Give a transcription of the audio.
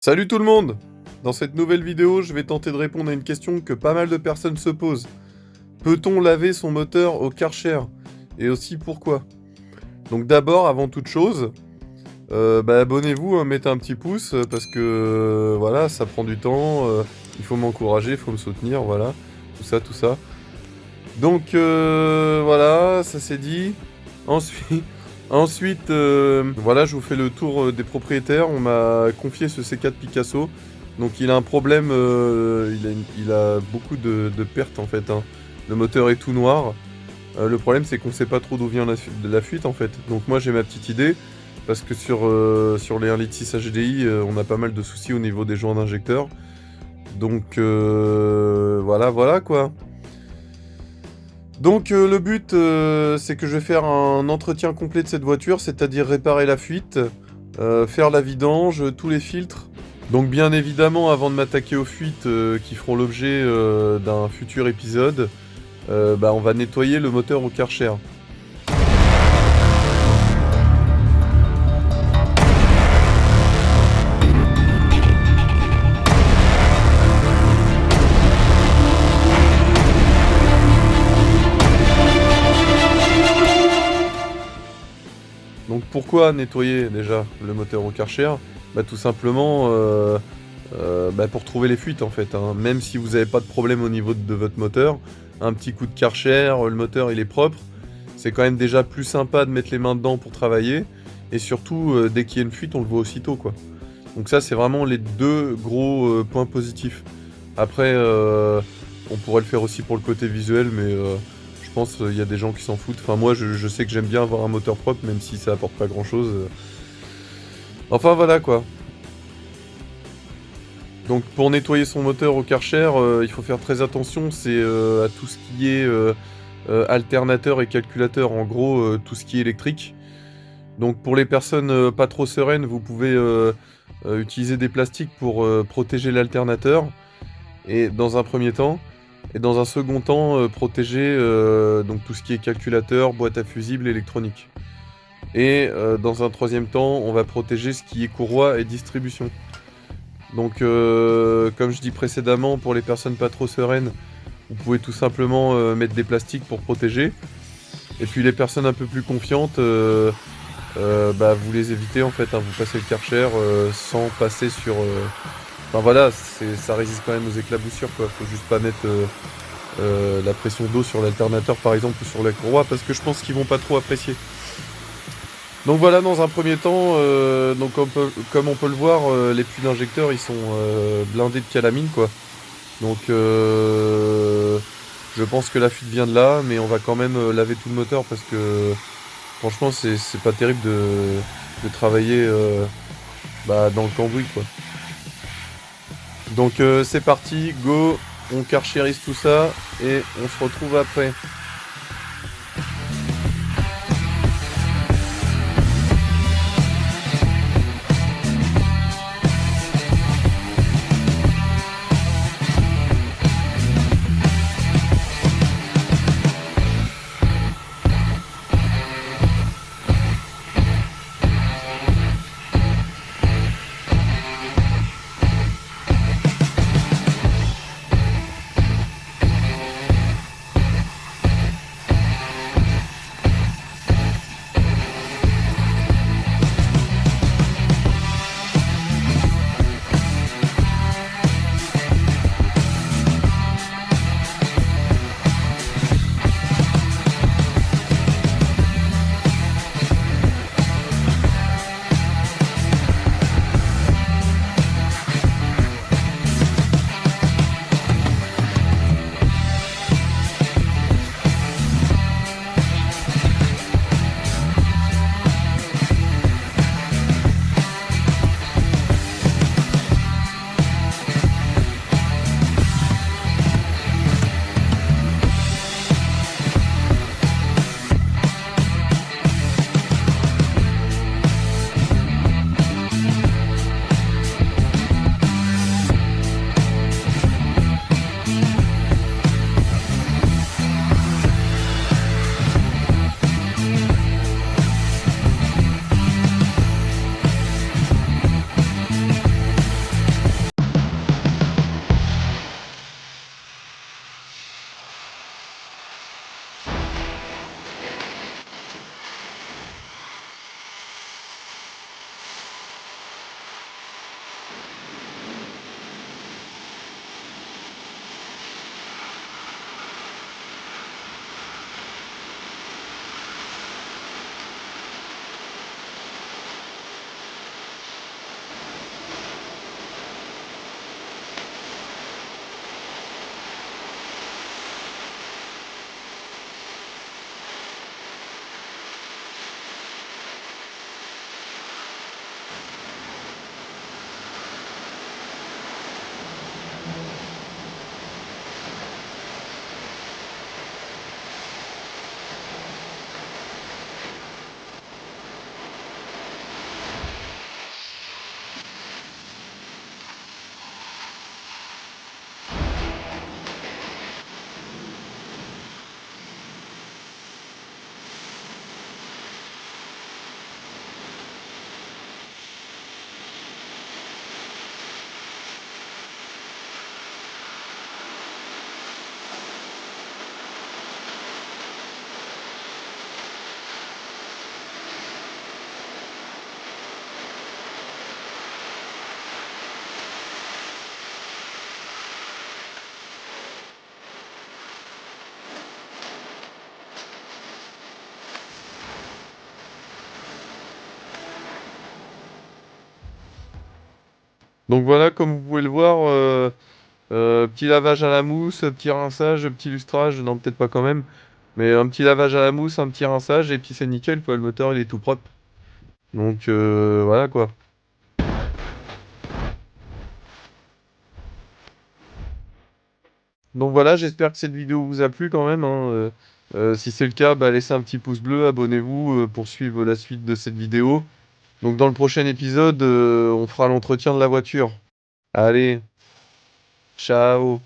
Salut tout le monde! Dans cette nouvelle vidéo, je vais tenter de répondre à une question que pas mal de personnes se posent. Peut-on laver son moteur au Karcher? Et aussi pourquoi? Donc d'abord, avant toute chose, abonnez-vous, hein, mettez un petit pouce, parce que voilà, ça prend du temps, il faut m'encourager, il faut me soutenir, voilà, tout ça, tout ça. Donc voilà, ça c'est dit. Ensuite, voilà, je vous fais le tour des propriétaires. On m'a confié ce C4 Picasso. Donc il a un problème, il a beaucoup de pertes en fait, hein. Le moteur est tout noir. Le problème c'est qu'on sait pas trop d'où vient la fuite en fait. Donc moi j'ai ma petite idée. Parce que sur les 1,6 L HDI, on a pas mal de soucis au niveau des joints d'injecteur. Donc voilà quoi. Donc le but, c'est que je vais faire un entretien complet de cette voiture, c'est-à-dire réparer la fuite, faire la vidange, tous les filtres. Donc bien évidemment, avant de m'attaquer aux fuites qui feront l'objet d'un futur épisode, on va nettoyer le moteur au Karcher. Donc pourquoi nettoyer déjà le moteur au Karcher? Tout simplement pour trouver les fuites en fait, hein. Même si vous n'avez pas de problème au niveau de votre moteur, un petit coup de Karcher, le moteur il est propre, c'est quand même déjà plus sympa de mettre les mains dedans pour travailler, et surtout dès qu'il y a une fuite on le voit aussitôt quoi. Donc ça c'est vraiment les deux gros points positifs. Après on pourrait le faire aussi pour le côté visuel, mais je pense qu'il y a des gens qui s'en foutent. Enfin moi je sais que j'aime bien avoir un moteur propre même si ça apporte pas grand chose. Enfin voilà quoi. Donc pour nettoyer son moteur au Karcher, il faut faire très attention, c'est à tout ce qui est alternateur et calculateur, en gros tout ce qui est électrique. Donc pour les personnes pas trop sereines, vous pouvez utiliser des plastiques pour protéger l'alternateur, et dans un premier temps, et dans un second temps protéger donc tout ce qui est calculateur, boîte à fusibles, électronique. Et dans un troisième temps, on va protéger ce qui est courroie et distribution. Donc comme je dis précédemment, pour les personnes pas trop sereines, vous pouvez tout simplement mettre des plastiques pour protéger. Et puis les personnes un peu plus confiantes, vous les évitez en fait, hein, vous passez le Karcher sans passer sur... Enfin voilà, ça résiste quand même aux éclaboussures quoi, faut juste pas mettre la pression d'eau sur l'alternateur par exemple ou sur la courroie, parce que je pense qu'ils vont pas trop apprécier. Donc voilà, dans un premier temps, comme on peut le voir, les puits d'injecteur ils sont blindés de calamine quoi. Donc je pense que la fuite vient de là, mais on va quand même laver tout le moteur parce que franchement c'est pas terrible de travailler dans le cambouis quoi. Donc c'est parti, go, on karcherise tout ça et on se retrouve après. Donc voilà, comme vous pouvez le voir, petit lavage à la mousse, petit rinçage, petit lustrage, non peut-être pas quand même, mais un petit lavage à la mousse, un petit rinçage, et puis c'est nickel quoi, le moteur il est tout propre. Donc voilà quoi. Donc voilà, j'espère que cette vidéo vous a plu quand même, hein. Si c'est le cas, bah, laissez un petit pouce bleu, abonnez-vous pour suivre la suite de cette vidéo. Donc dans le prochain épisode, on fera l'entretien de la voiture. Allez, ciao!